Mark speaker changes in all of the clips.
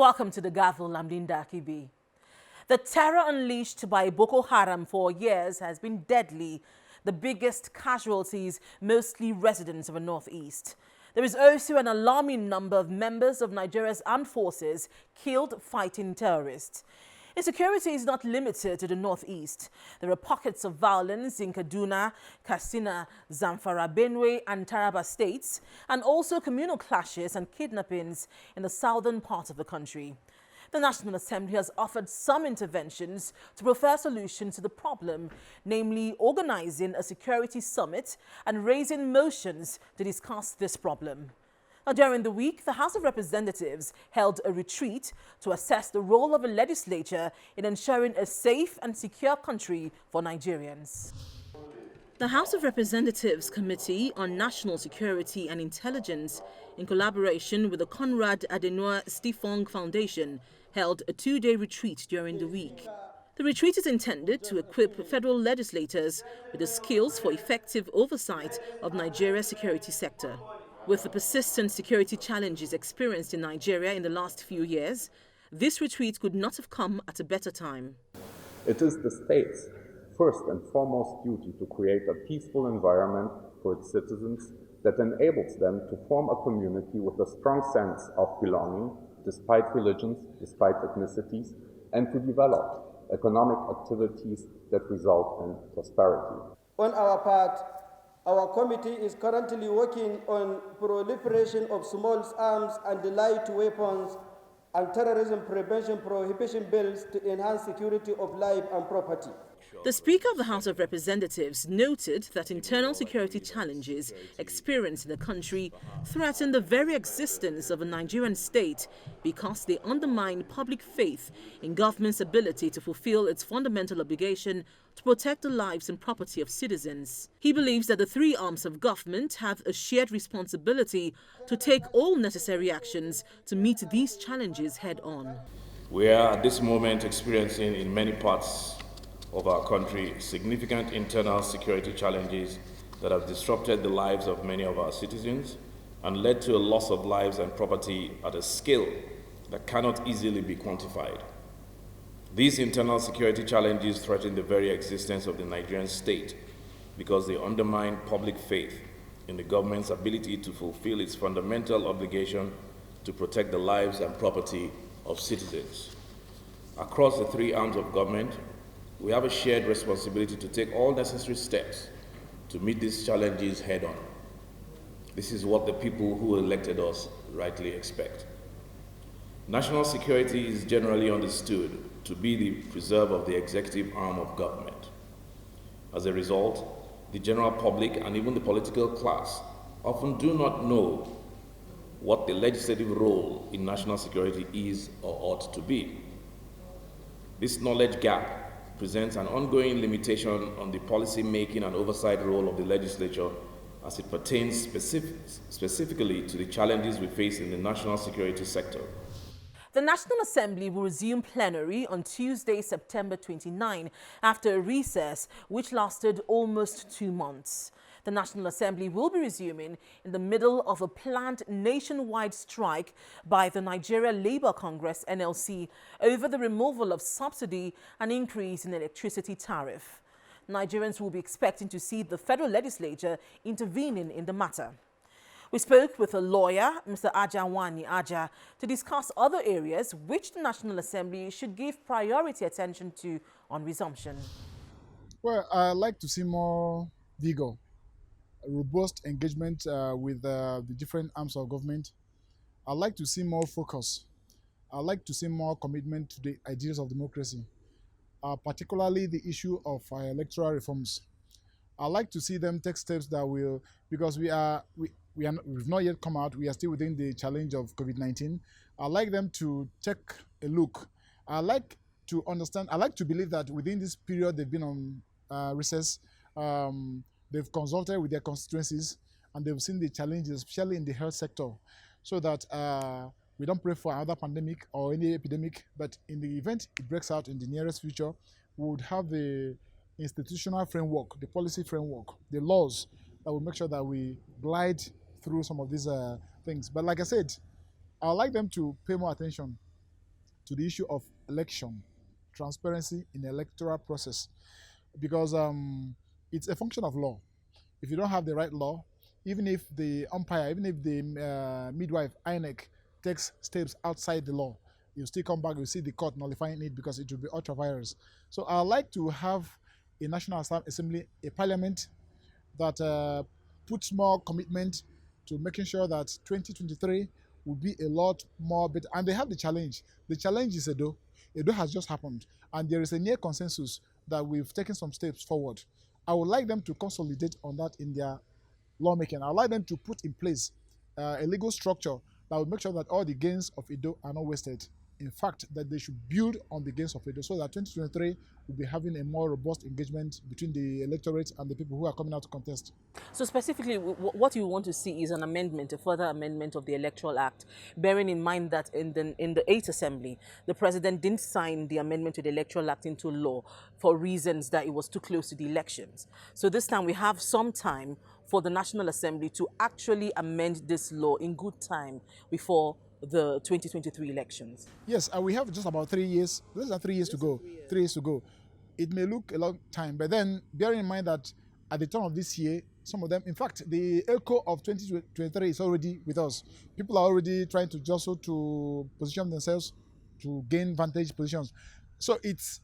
Speaker 1: Welcome to the Gavel. I'm Linda Akibi. The terror unleashed by Boko Haram for years has been deadly. The biggest casualties, mostly residents of the northeast. There is also an alarming number of members of Nigeria's armed forces killed fighting terrorists. Insecurity is not limited to the northeast. There are pockets of violence in Kaduna, Katsina, Zamfara, Benue and Taraba states, and also communal clashes and kidnappings in the southern part of the country. The National Assembly has offered some interventions to prefer solutions to the problem, namely organizing a security summit and raising motions to discuss this problem. Now, during the week, the House of Representatives held a retreat to assess the role of the legislature in ensuring a safe and secure country for Nigerians. The House of Representatives Committee on National Security and Intelligence, in collaboration with the Konrad Adenauer Stiftung Foundation, held a two-day retreat during the week. The retreat is intended to equip federal legislators with the skills for effective oversight of Nigeria's security sector. With the persistent security challenges experienced in Nigeria in the last few years, this retreat could not have come at a better time.
Speaker 2: It is the state's first and foremost duty to create a peaceful environment for its citizens that enables them to form a community with a strong sense of belonging, despite religions, despite ethnicities, and to develop economic activities that result in prosperity.
Speaker 3: On our part, our committee is currently working on proliferation of small arms and light weapons and terrorism prevention prohibition bills to enhance security of life and property.
Speaker 1: The Speaker of the House of Representatives noted that internal security challenges experienced in the country threaten the very existence of a Nigerian state because they undermine public faith in government's ability to fulfill its fundamental obligation to protect the lives and property of citizens. He believes that the three arms of government have a shared responsibility to take all necessary actions to meet these challenges head-on.
Speaker 4: We are at this moment experiencing in many parts of our country significant internal security challenges that have disrupted the lives of many of our citizens and led to a loss of lives and property at a scale that cannot easily be quantified. These internal security challenges threaten the very existence of the Nigerian state because they undermine public faith in the government's ability to fulfill its fundamental obligation to protect the lives and property of citizens. Across the three arms of government, we have a shared responsibility to take all necessary steps to meet these challenges head-on. This is what the people who elected us rightly expect. National security is generally understood to be the preserve of the executive arm of government. As a result, the general public and even the political class often do not know what the legislative role in national security is or ought to be. This knowledge gap presents an ongoing limitation on the policy-making and oversight role of the legislature as it pertains specifically to the challenges we face in the national security sector.
Speaker 1: The National Assembly will resume plenary on Tuesday, September 29, after a recess which lasted almost 2 months. The National Assembly will be resuming in the middle of a planned nationwide strike by the Nigeria Labour Congress (NLC) over the removal of subsidy and increase in electricity tariff. Nigerians will be expecting to see the federal legislature intervening in the matter. We spoke with a lawyer, Mr. Ajawani Aja, to discuss other areas which the National Assembly should give priority attention to on resumption.
Speaker 5: Well, I'd like to see more vigor, robust engagement with the different arms of government. I'd like to see more focus. I'd like to see more commitment to the ideals of democracy, particularly the issue of electoral reforms. I'd like to see them take steps that will, because we've not yet come out, we are still within the challenge of COVID-19. I'd like them to take a look. I'd like to understand, I'd like to believe that within this period they've been on recess, they've consulted with their constituencies and they've seen the challenges, especially in the health sector, so that we don't pray for another pandemic or any epidemic, but in the event it breaks out in the nearest future, we would have the institutional framework, the policy framework, the laws that will make sure that we glide through some of these things. But like I said, I would like them to pay more attention to the issue of election, transparency in the electoral process, because it's a function of law. If you don't have the right law, even if the umpire, even if the midwife, INEC, takes steps outside the law, you still come back, you see the court nullifying it because it will be ultra virus. So I like to have a National Assembly, a parliament that puts more commitment to making sure that 2023 will be a lot more better. And they have the challenge. The challenge is Edo. Edo has just happened. And there is a near consensus that we've taken some steps forward. I would like them to consolidate on that in their lawmaking. I'd like them to put in place a legal structure that will make sure that all the gains of Edo are not wasted. In fact, that they should build on the gains of Edo so that 2023 will be having a more robust engagement between the electorate and the people who are coming out to contest.
Speaker 1: So specifically, what you want to see is an amendment, a further amendment of the Electoral Act, bearing in mind that in the 8th Assembly, the President didn't sign the amendment to the Electoral Act into law for reasons that it was too close to the elections. So this time we have some time for the National Assembly to actually amend this law in good time before the 2023 elections.
Speaker 5: Yes, we have just about 3 years. Less than 3 years to go. 3 years to go. It may look a long time, but then bearing in mind that at the turn of this year, some of them, in fact, the echo of 2023 is already with us. People are already trying to jostle to position themselves to gain vantage positions. So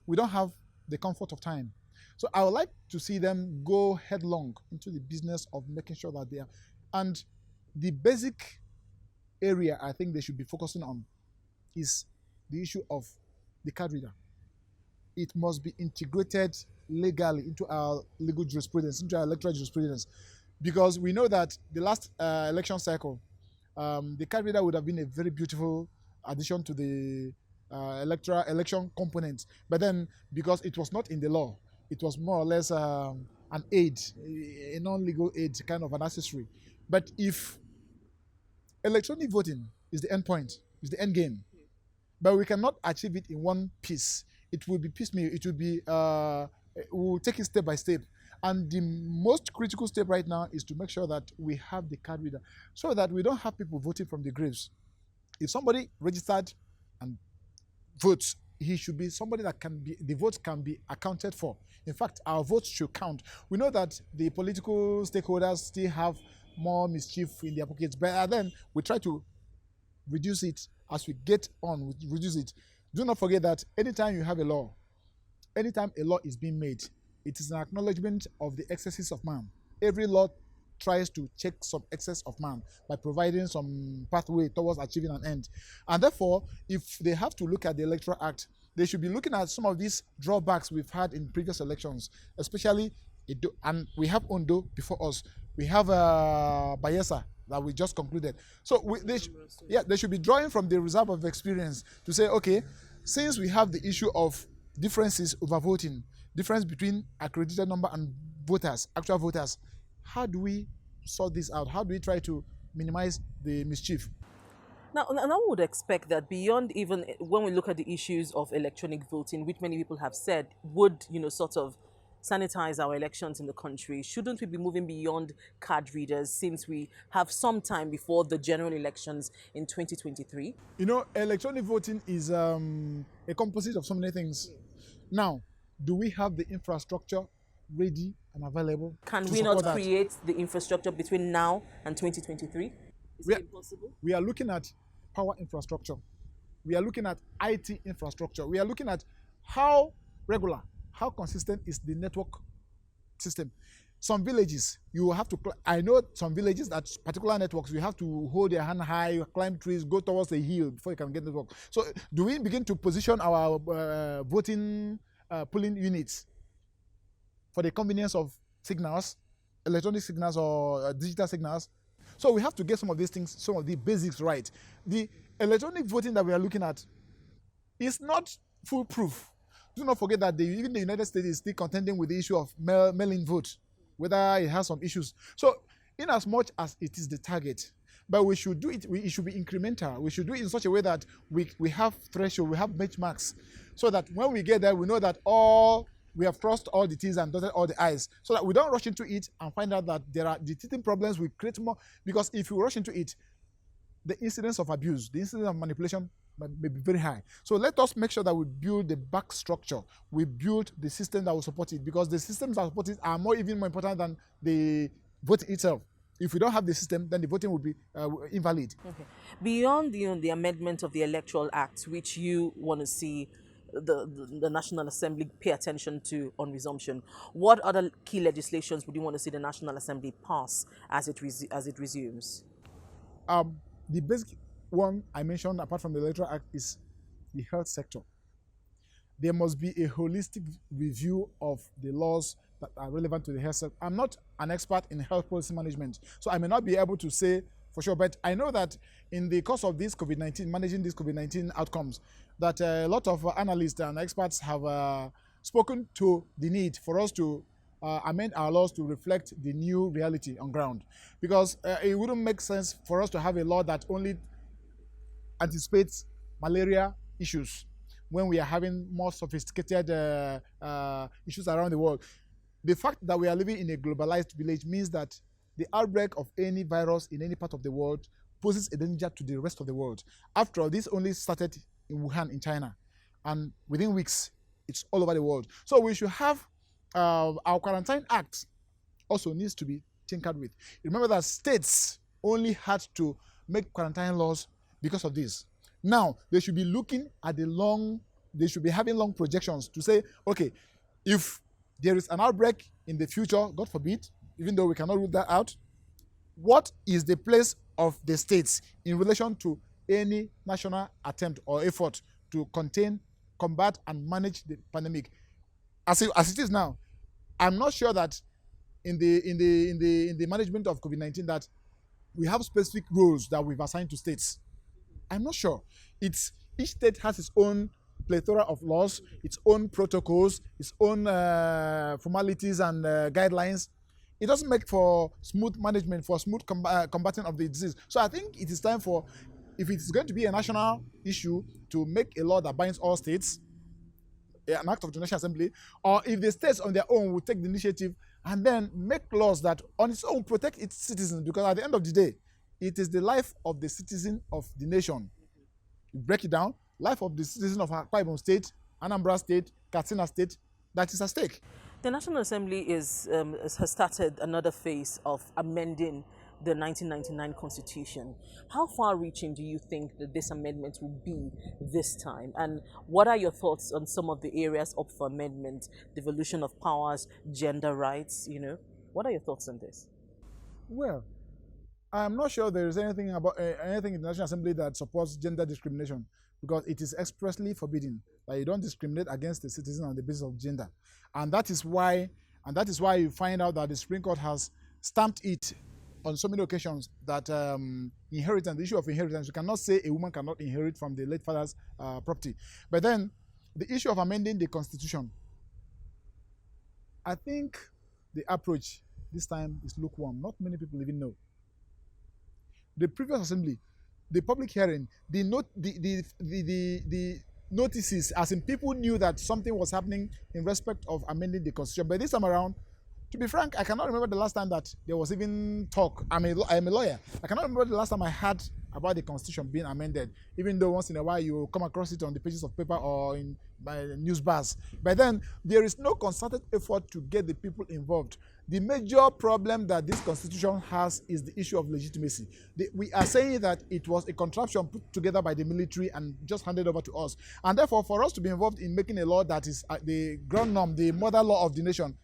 Speaker 5: we don't have the comfort of time. So I would like to see them go headlong into the business of making sure that they are. And the basic area I think they should be focusing on is the issue of the card reader. It must be integrated legally into our legal jurisprudence, into our electoral jurisprudence, because we know that the last election cycle, the card reader would have been a very beautiful addition to the electoral election component. But then, because it was not in the law, it was more or less an aid, a non-legal aid, kind of an accessory. But if electronic voting is the end point, is the end game, but we cannot achieve it in one piece. It will be piecemeal. It will be, we'll take it step by step. And the most critical step right now is to make sure that we have the card reader so that we don't have people voting from the graves. If somebody registered and votes, he should be somebody that the votes can be accounted for. In fact, our votes should count. We know that the political stakeholders still have more mischief in their pockets, but then we try to reduce it as we get on, we reduce it. Do not forget that anytime you have a law, anytime a law is being made, it is an acknowledgement of the excesses of man. Every law tries to check some excess of man by providing some pathway towards achieving an end. And therefore, if they have to look at the Electoral Act, they should be looking at some of these drawbacks we've had in previous elections, especially, and we have Ondo before us. We have Bayelsa that we just concluded. So they should be drawing from the reserve of experience to say, okay, since we have the issue of differences over voting, difference between accredited number and voters, actual voters, how do we sort this out? How do we try to minimize the mischief?
Speaker 1: Now, I would expect that beyond even when we look at the issues of electronic voting, which many people have said would, sort of sanitize our elections in the country, shouldn't we be moving beyond card readers since we have some time before the general elections in 2023?
Speaker 5: Electronic voting is a composite of so many things. Now, do we have the infrastructure ready and available?
Speaker 1: Can we not create the infrastructure between now and 2023? Is it possible?
Speaker 5: We are looking at power infrastructure. We are looking at IT infrastructure. We are looking at how regular, how consistent is the network system. Some villages, you have to, I know some villages that particular networks, you have to hold your hand high, climb trees, go towards the hill before you can get network. So do we begin to position our voting polling units for the convenience of signals, electronic signals or digital signals? So we have to get some of these things, some of the basics right. The electronic voting that we are looking at is not foolproof. Do not forget that even the United States is still contending with the issue of mail-in vote, whether it has some issues. So in as much as it is the target, but we should do it, it should be incremental. We should do it in such a way that we have threshold, we have benchmarks, so that when we get there, we know that we have crossed all the T's and dotted all the I's, so that we don't rush into it and find out that there are the teething problems. We create more, because if you rush into it, the incidence of abuse, the incidence of manipulation may be very high. So let us make sure that we build the back structure. We build the system that will support it, because the systems that support it are even more important than the voting itself. If we don't have the system, then the voting will be invalid.
Speaker 1: Okay. Beyond the amendment of the Electoral Act, which you want to see the National Assembly pay attention to on resumption, what other key legislations would you want to see the National Assembly pass as it resumes?
Speaker 5: The basic one I mentioned, apart from the Electoral Act, is the health sector. There must be a holistic review of the laws that are relevant to the health sector. I'm not an expert in health policy management, so I may not be able to say for sure, but I know that in the course of this COVID-19, managing these COVID-19 outcomes, that a lot of analysts and experts have spoken to the need for us to amend our laws to reflect the new reality on ground. Because it wouldn't make sense for us to have a law that only anticipates malaria issues when we are having more sophisticated issues around the world. The fact that we are living in a globalized village means that the outbreak of any virus in any part of the world poses a danger to the rest of the world. After all, this only started in Wuhan in China, and within weeks, it's all over the world. So we should have our Quarantine Act also needs to be tinkered with. Remember that states only had to make quarantine laws because of this. Now, they should be looking at they should be having long projections to say, okay, if there is an outbreak in the future, God forbid, even though we cannot rule that out, what is the place of the states in relation to any national attempt or effort to contain, combat, and manage the pandemic? As it is now, I'm not sure that in the management of COVID-19 that we have specific roles that we've assigned to states. I'm not sure. Each state has its own plethora of laws, its own protocols, its own formalities and guidelines. It doesn't make for smooth management, for smooth combating of the disease. So I think it is time for, if it's going to be a national issue, to make a law that binds all states, an act of the National Assembly, or if the states on their own will take the initiative and then make laws that on its own protect its citizens, because at the end of the day, it is the life of the citizen of the nation. You break it down, life of the citizen of Akwa Ibom State, Anambra State, Katsina State, that is at stake.
Speaker 1: The National Assembly has started another phase of amending the 1999 Constitution. How far-reaching do you think that this amendment will be this time? And what are your thoughts on some of the areas up for amendment, devolution of powers, gender rights, What are your thoughts on this?
Speaker 5: Well, I'm not sure there is anything about anything in the National Assembly that supports gender discrimination, because it is expressly forbidden that you don't discriminate against the citizen on the basis of gender. And that is why you find out that the Supreme Court has stamped it on so many occasions that inheritance, the issue of inheritance, you cannot say a woman cannot inherit from the late father's property. But then the issue of amending the Constitution, I think the approach this time is lukewarm. Not many people even know. The previous assembly, the public hearing, the notices, as in people knew that something was happening in respect of amending the Constitution. But this time around, to be frank, I cannot remember the last time that there was even talk. I am a lawyer. I cannot remember the last time I heard about the Constitution being amended, even though once in a while you come across it on the pages of paper or in news bars. But then there is no concerted effort to get the people involved. The major problem that this Constitution has is the issue of legitimacy. We are saying that it was a contraption put together by the military and just handed over to us. And therefore, for us to be involved in making a law that is the ground norm, the mother law of the nation,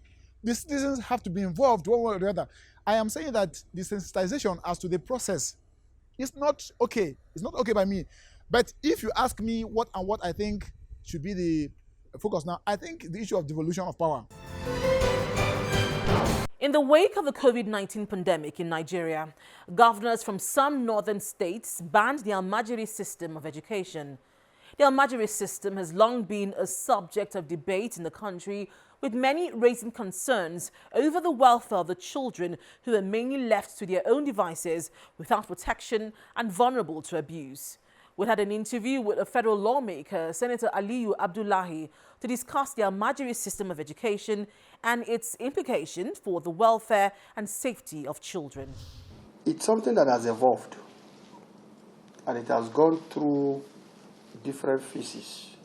Speaker 5: the citizens have to be involved one way or the other. I am saying that the sensitization as to the process is not okay. It's not okay by me. But if you ask me what I think should be the focus now, I think the issue of devolution of power.
Speaker 1: In the wake of the COVID-19 pandemic in Nigeria, governors from some northern states banned the almajiri system of education. The almajiri system has long been a subject of debate in the country, with many raising concerns over the welfare of the children who are mainly left to their own devices without protection and vulnerable to abuse. We had an interview with a federal lawmaker, Senator Aliyu Abdullahi, to discuss the almajiri system of education and its implications for the welfare and safety of children.
Speaker 3: It's something that has evolved, and it has gone through
Speaker 6: different phases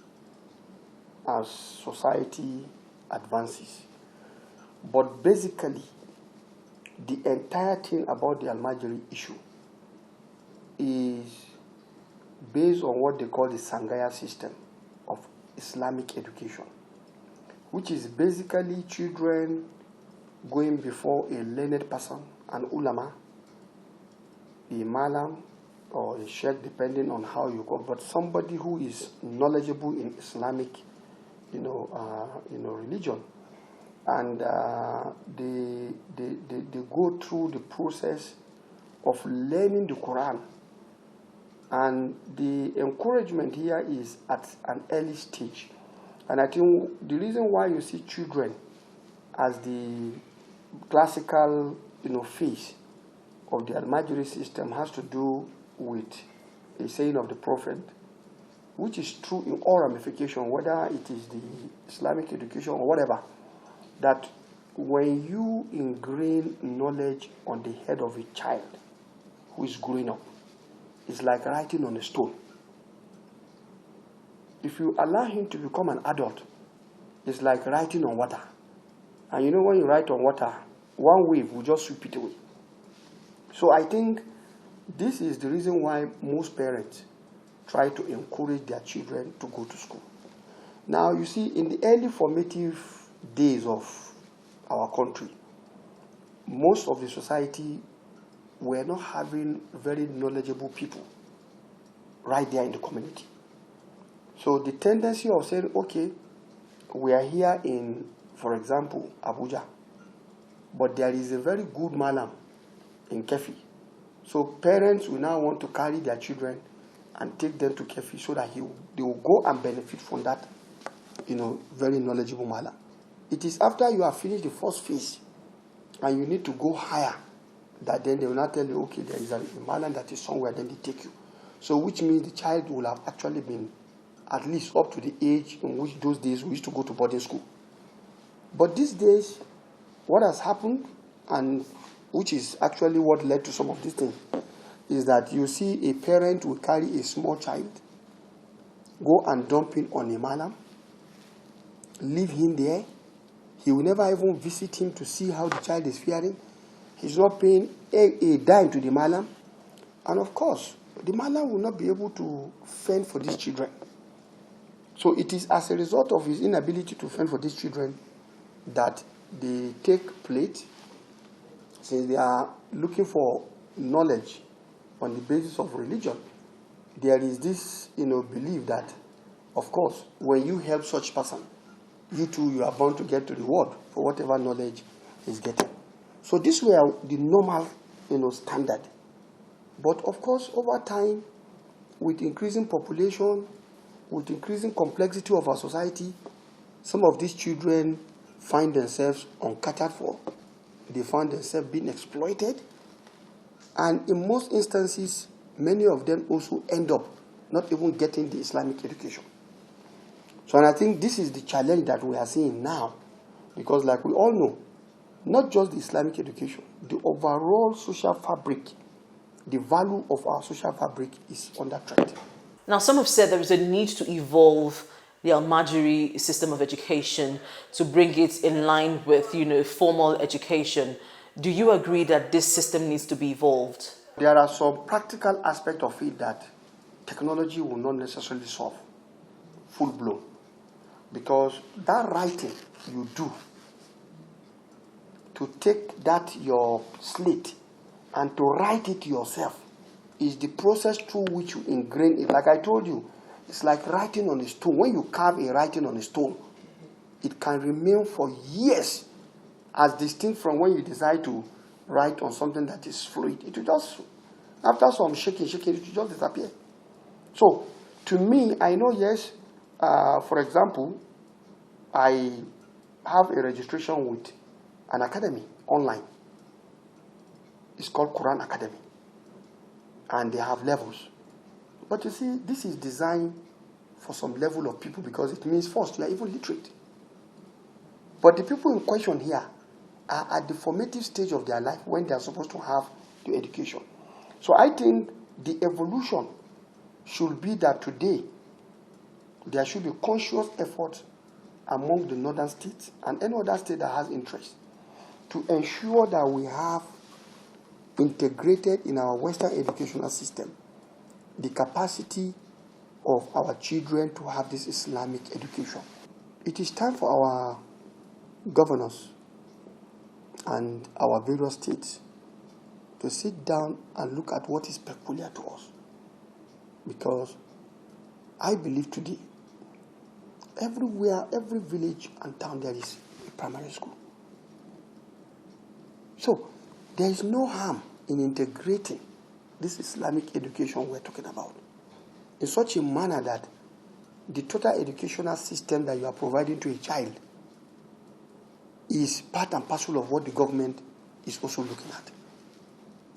Speaker 6: as society advances. But basically, the entire thing about the almajiri issue is based on what they call the Sangaya system of Islamic education, which is basically children going before a learned person, an ulama, a malam, or a sheikh, depending on how you go, but somebody who is knowledgeable in Islamic, religion, and they go through the process of learning the Quran. And the encouragement here is at an early stage. And I think the reason why you see children as the classical, phase of the almajiri system has to do with a saying of the Prophet, which is true in all ramifications, whether it is the Islamic education or whatever, that when you ingrain knowledge on the head of a child who is growing up, it's like writing on a stone. If you allow him to become an adult, it's like writing on water. And you know when you write on water, one wave will just sweep it away. So I think this is the reason why most parents try to encourage their children to go to school. Now, you see, in the early formative days of our country, most of the society were not having very knowledgeable people right there in the community. So the tendency of saying, okay, we are here in, for example, Abuja, but there is a very good malam in Kefi. So parents will now want to carry their children and take them to Kefi so that they will go and benefit from that, very knowledgeable malam. It is after you have finished the first phase and you need to go higher that then they will not tell you, okay, there is a malam that is somewhere, then they take you. So which means the child will have actually been at least up to the age in which those days we used to go to boarding school. But these days, what has happened, and which is actually what led to some of these things, is that you see a parent will carry a small child, go and dump him on a malam, leave him there. He will never even visit him to see how the child is faring. He's not paying a dime to the malam. And of course, the malam will not be able to fend for these children. So it is as a result of his inability to fend for these children that they take plate, since they are looking for knowledge on the basis of religion. There is this, belief that, of course, when you help such person, you too, you are bound to get the reward for whatever knowledge is getting. So this were the normal, standard. But of course, over time, with increasing population, with increasing complexity of our society, some of these children find themselves uncatered for. They find themselves being exploited. And in most instances, many of them also end up not even getting the Islamic education. So, and I think this is the challenge that we are seeing now. Because like we all know, not just the Islamic education, the overall social fabric, the value of our social fabric is under threat.
Speaker 1: Now, some have said there is a need to evolve the almajiri system of education to bring it in line with, formal education. Do you agree that this system needs to be evolved?
Speaker 6: There are some practical aspects of it that technology will not necessarily solve full-blown. Because that writing you do, to take that your slate and to write it yourself, is the process through which you ingrain it. Like I told you, it's like writing on a stone. When you carve a writing on a stone, it can remain for years, as distinct from when you decide to write on something that is fluid. It will just, after some shaking, it will just disappear. So, to me, I know, yes, for example, I have a registration with an academy online. It's called Quran Academy. And they have levels. But you see, this is designed for some level of people because it means first, you are even literate. But the people in question here are at the formative stage of their life when they are supposed to have the education. So I think the evolution should be that today There should be conscious effort among the northern states and any other state that has interest to ensure that we have integrated in our Western educational system the capacity of our children to have this Islamic education. It is time for our governors and our various states to sit down and look at what is peculiar to us. Because I believe today, everywhere, every village and town, there is a primary school. So, there is no harm in integrating this Islamic education we're talking about in such a manner that the total educational system that you are providing to a child is part and parcel of what the government is also looking at.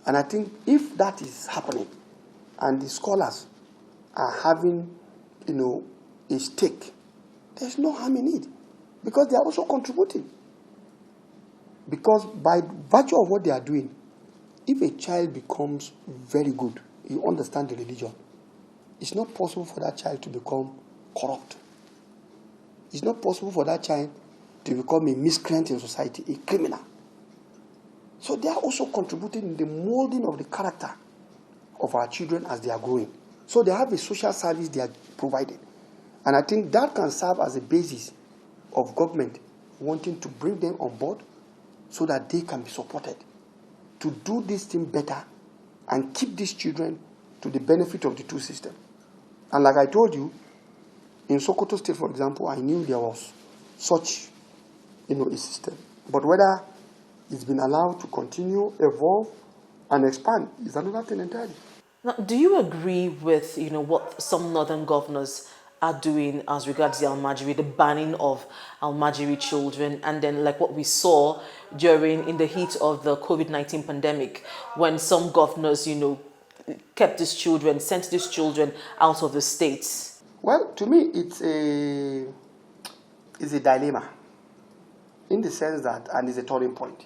Speaker 6: And I think if that is happening and the scholars are having, a stake, there's no harm in it because they are also contributing. Because by virtue of what they are doing, if a child becomes very good, you understand the religion, it's not possible for that child to become corrupt. It's not possible for that child to become a miscreant in society, a criminal. So they are also contributing in the molding of the character of our children as they are growing. So they have a social service they are providing. And I think that can serve as a basis of government wanting to bring them on board so that they can be supported to do this thing better and keep these children to the benefit of the two systems. And like I told you, in Sokoto State, for example, I knew there was such, a system. But whether it's been allowed to continue, evolve, and expand is another thing entirely.
Speaker 1: Now, do you agree with, what some northern governors are doing as regards the almajiri, the banning of almajiri children, and then like what we saw in the heat of the COVID-19 pandemic, when some governors, kept these children, sent these children out of the states?
Speaker 6: Well, to me, it's a dilemma in the sense that, and it's a turning point.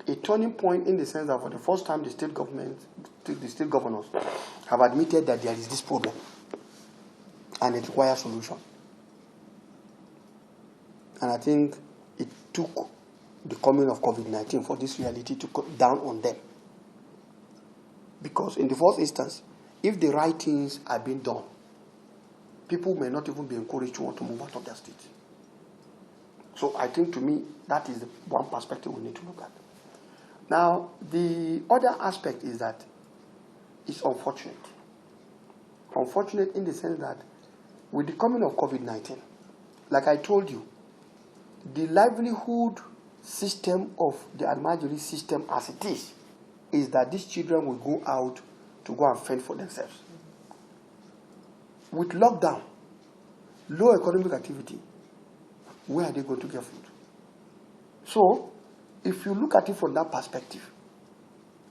Speaker 6: A turning point in the sense that for the first time, the state governors have admitted that there is this problem and it requires solution. And I think it took the coming of COVID-19 for this reality to cut down on them. Because in the first instance, if the right things are being done, people may not even be encouraged to want to move out of their state. So I think to me, that is one perspective we need to look at. Now, the other aspect is that it's unfortunate. Unfortunate in the sense that with the coming of COVID-19, like I told you, the livelihood system of the almajiri system as it is that these children will go out to go and fend for themselves. With lockdown, low economic activity, where are they going to get food? So, if you look at it from that perspective,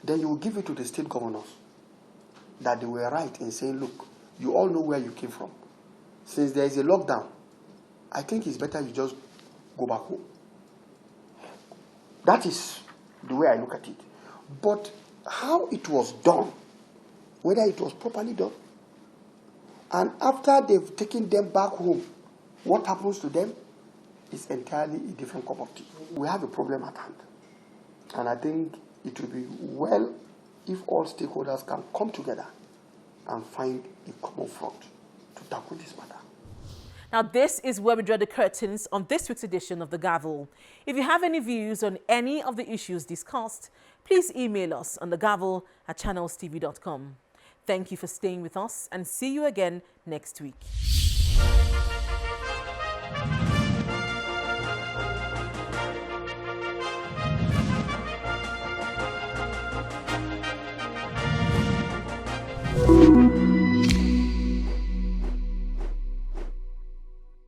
Speaker 6: then you will give it to the state governors that they were right in saying, look, you all know where you came from. Since there is a lockdown, I think it's better you just go back home. That is the way I look at it. But how it was done, whether it was properly done, and after they've taken them back home, what happens to them is entirely a different cup of tea. We have a problem at hand. And I think it will be well if all stakeholders can come together and find a common front to tackle this matter.
Speaker 1: Now, this is where we draw the curtains on this week's edition of The Gavel. If you have any views on any of the issues discussed, please email us on thegavel@channelstv.com. Thank you for staying with us and see you again next week.